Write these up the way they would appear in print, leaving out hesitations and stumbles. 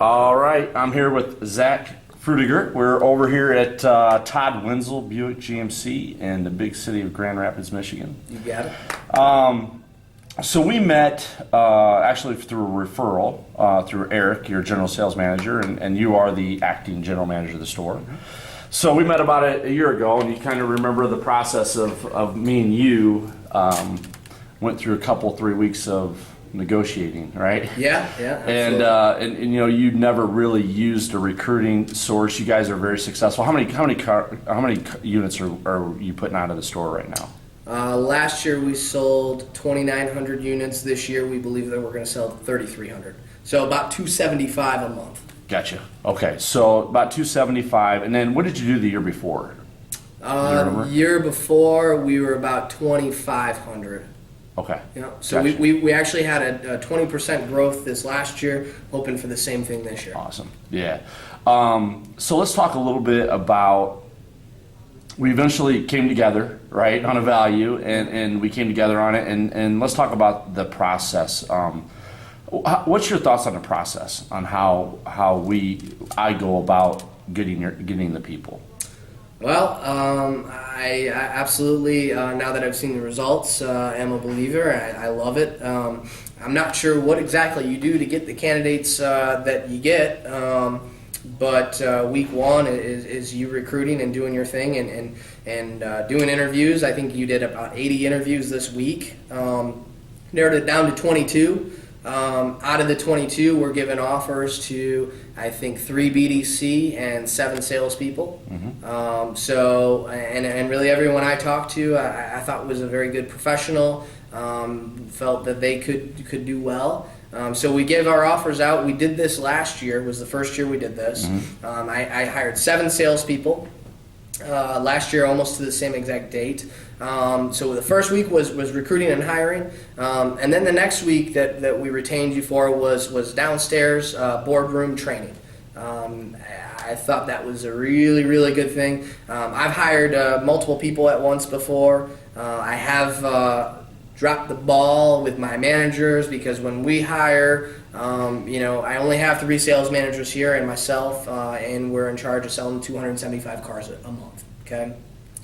All right, I'm here with Zach Frutiger. We're over here at Todd Wenzel Buick GMC in the big city of Grand Rapids, Michigan. You got it. So we met actually through a referral through Eric, your general sales manager, and you are the acting general manager of the store. So we met about a year ago, and you kind of remember the process of me and you went through a couple, 3 weeks of negotiating, right? Yeah. And you know, you never really used a recruiting source. You guys are very successful. How many units are you putting out of the store right now? Last year we sold 2,900 units. This year we believe that we're going to sell 3,300. So about 275 a month. Gotcha. Okay, so about 275. And then what did you do the year before? Year before we were about 2,500. Okay. Yeah. So gotcha. we actually had a 20% growth this last year, hoping for the same thing this year. Awesome. Yeah. So let's talk a little bit about, we eventually came together, right, on a value, and we came together on it, and let's talk about the process. What's your thoughts on the process, on how I go about getting the people? Well, I absolutely, now that I've seen the results, am a believer. I love it. I'm not sure what exactly you do to get the candidates that you get, but week one is you recruiting and doing your thing and doing interviews. I think you did about 80 interviews this week. Narrowed it down to 22. Out of the 22, we're giving offers to, I think, 3 BDC and 7 salespeople. Mm-hmm. So really everyone I talked to, I thought was a very good professional, felt that they could do well. So we gave our offers out. We did this last year. It was the first year we did this. Mm-hmm. I hired 7 salespeople. Last year, almost to the same exact date. So the first week was recruiting and hiring, and then the next week that we retained you for was downstairs boardroom training. I thought that was a really, really good thing. I've hired multiple people at once before. I have dropped the ball with my managers because when we hire, I only have 3 sales managers here and myself, and we're in charge of selling 275 cars a month. Okay,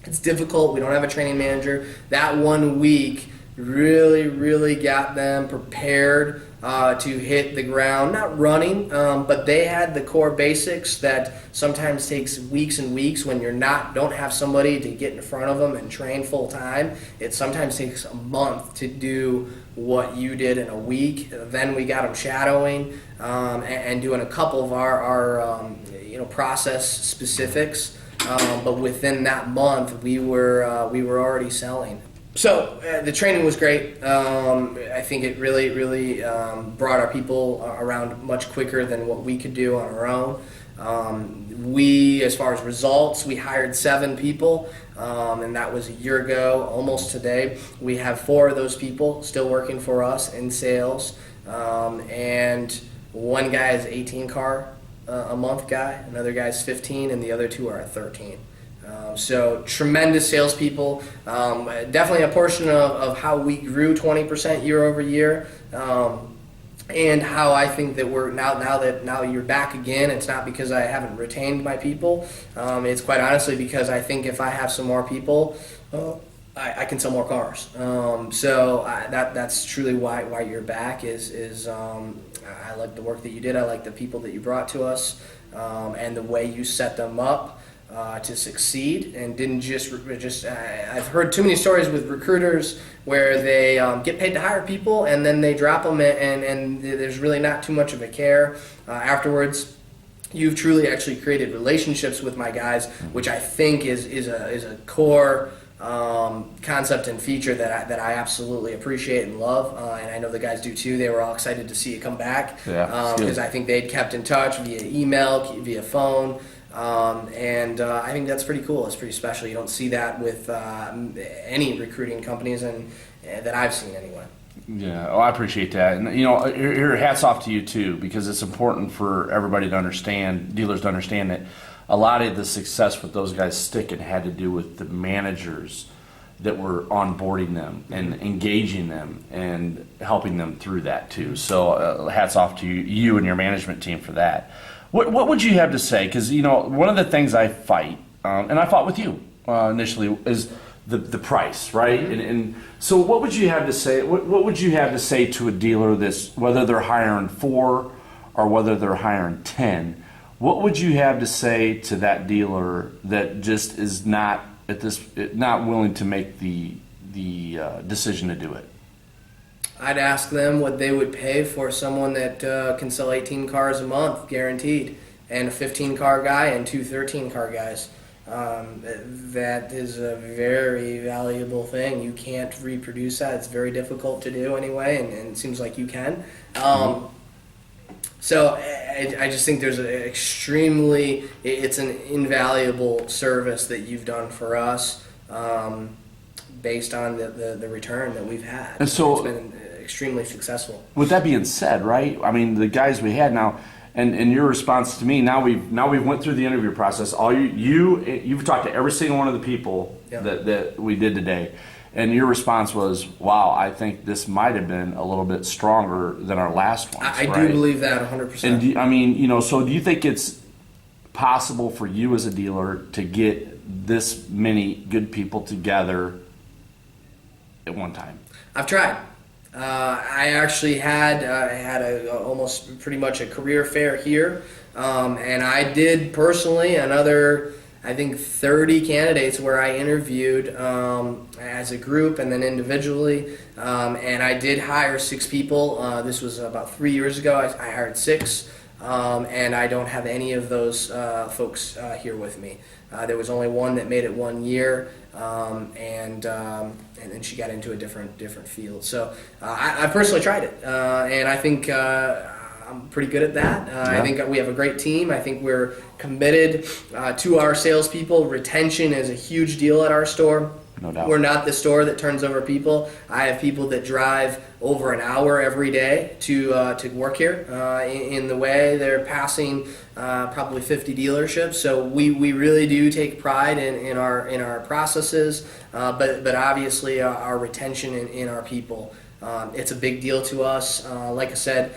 it's difficult. We don't have a training manager. That 1 week really got them prepared to hit the ground, not running, but they had the core basics that sometimes takes weeks and weeks when don't have somebody to get in front of them and train full time. It sometimes takes a month to do what you did in a week. Then we got them shadowing and doing a couple of our process specifics. But within that month, we were already selling. So the training was great. I think it really brought our people around much quicker than what we could do on our own. We, as far as results, we hired 7 people, and that was a year ago, almost today. We have 4 of those people still working for us in sales, and one guy is 18 car a month guy, another guy's 15, and the other 2 are at 13. So tremendous salespeople. Definitely a portion of how we grew 20% year over year, and how I think that we're now you're back again. It's not because I haven't retained my people. It's quite honestly because I think if I have some more people, I can sell more cars. So that's truly why you're back. Is I like the work that you did. I like the people that you brought to us, and the way you set them up to succeed, and didn't just. I've heard too many stories with recruiters where they get paid to hire people and then they drop them, and there's really not too much of a care afterwards. You've truly actually created relationships with my guys, which I think is a core concept and feature that I absolutely appreciate and love, and I know the guys do too. They were all excited to see you come back because I think they'd kept in touch via email, via phone, and I think that's pretty cool. It's pretty special. You don't see that with any recruiting companies, and that I've seen anyway. Yeah, I appreciate that, and here, hats off to you too, because it's important for everybody to understand, dealers to understand that a lot of the success with those guys sticking had to do with the managers that we're onboarding them and engaging them and helping them through that too. So hats off to you and your management team for that. What would you have to say? Because one of the things I fight, and I fought with you initially, is the price, right? And so what would you have to say? What would you have to say to a dealer whether they're hiring 4 or whether they're hiring 10? What would you have to say to that dealer that just is not willing to make the decision to do it? I'd ask them what they would pay for someone that can sell 18 cars a month, guaranteed, and a 15-car guy and 2 13-car guys. That is a very valuable thing. You can't reproduce that. It's very difficult to do anyway, and it seems like you can. So I just think there's it's an invaluable service that you've done for us, based on the return that we've had. And so, it's been extremely successful. With that being said, right? I mean, the guys we had now, and your response to me, now we've went through the interview process. You've talked to every single one of the people that we did today. And your response was, wow, I think this might have been a little bit stronger than our last one. I do believe that 100%. And so do you think it's possible for you as a dealer to get this many good people together at one time? I've tried. I actually had almost pretty much a career fair here, and I did personally another, I think, 30 candidates where I interviewed as a group and then individually, and I did hire 6 people. This was about 3 years ago. I hired 6, and I don't have any of those folks here with me. There was only one that made it 1 year, and then she got into a different field. So I personally tried it, and I think I'm pretty good at that. I think we have a great team. I think we're committed to our salespeople. Retention is a huge deal at our store. No doubt. We're not the store that turns over people. I have people that drive over an hour every day to work here. In the way they're passing probably 50 dealerships. So we really do take pride in our processes, but obviously our retention in our people. It's a big deal to us. Like I said,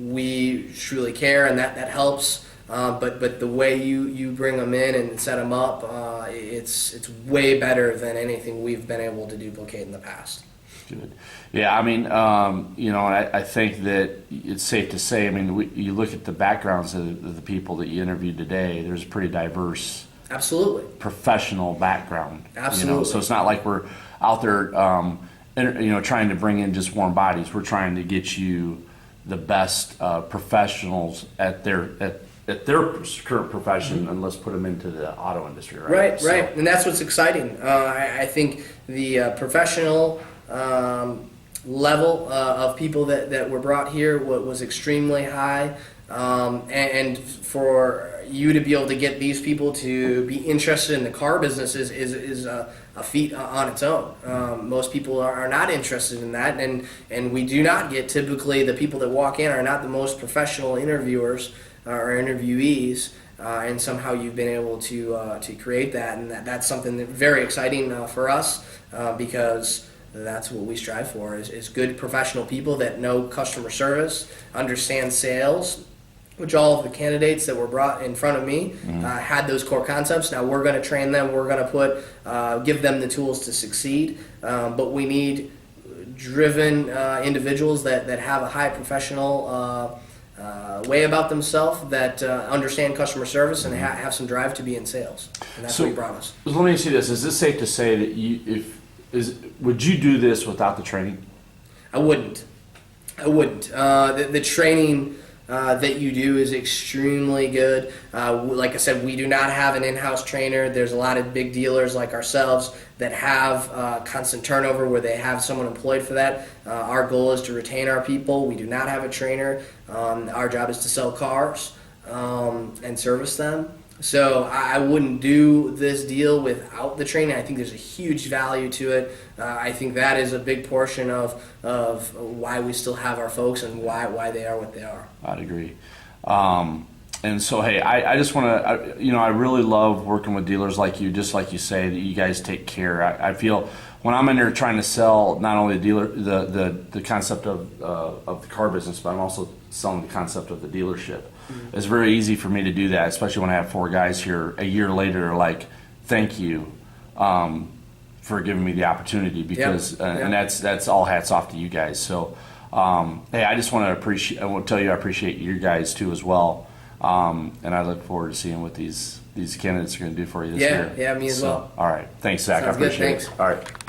we truly care, and that helps. But the way you bring them in and set them up, it's way better than anything we've been able to duplicate in the past. Good. Yeah, I mean, I think that it's safe to say, I mean, you look at the backgrounds of the people that you interviewed today, there's a pretty diverse, absolutely, professional background. Absolutely. So it's not like we're out there, trying to bring in just warm bodies. We're trying to get you the best professionals at their current profession, and let's put them into the auto industry, right? Right. And that's what's exciting. I think the professional level of people that were brought here was extremely high, and for you to be able to get these people to be interested in the car business is a feat on its own. Most people are not interested in that, and we do not get, typically the people that walk in are not the most professional interviewers or interviewees, and somehow you've been able to create that, and that's something that very exciting for us, because that's what we strive for, is good professional people that know customer service, understand sales, which all of the candidates that were brought in front of me had those core concepts. Now we're going to train them, we're going to give them the tools to succeed, but we need driven individuals that have a high professional way about themselves, that understand customer service and have some drive to be in sales, and that's what he brought us. Let me ask you this: is it safe to say that would you do this without the training? I wouldn't. The training that you do is extremely good. Like I said, we do not have an in-house trainer. There's a lot of big dealers like ourselves that have constant turnover where they have someone employed for that. Our goal is to retain our people. We do not have a trainer. Our job is to sell cars and service them. So I wouldn't do this deal without the training. I think there's a huge value to it. I think that is a big portion of why we still have our folks and why they are what they are. I'd agree. And so, hey, I just want to, I really love working with dealers like you, just like you say, that you guys take care. I feel when I'm in there trying to sell not only the concept of the car business, but I'm also selling the concept of the dealership. Mm-hmm. It's very easy for me to do that, especially when I have 4 guys here a year later, like, thank you for giving me the opportunity, because and that's all hats off to you guys. So, hey, I just want to tell you I appreciate you guys too as well. And I look forward to seeing what these candidates are going to do for you this year. Yeah, me as well. All right. Thanks, Zach. Sounds I appreciate good. Thanks. it. All right.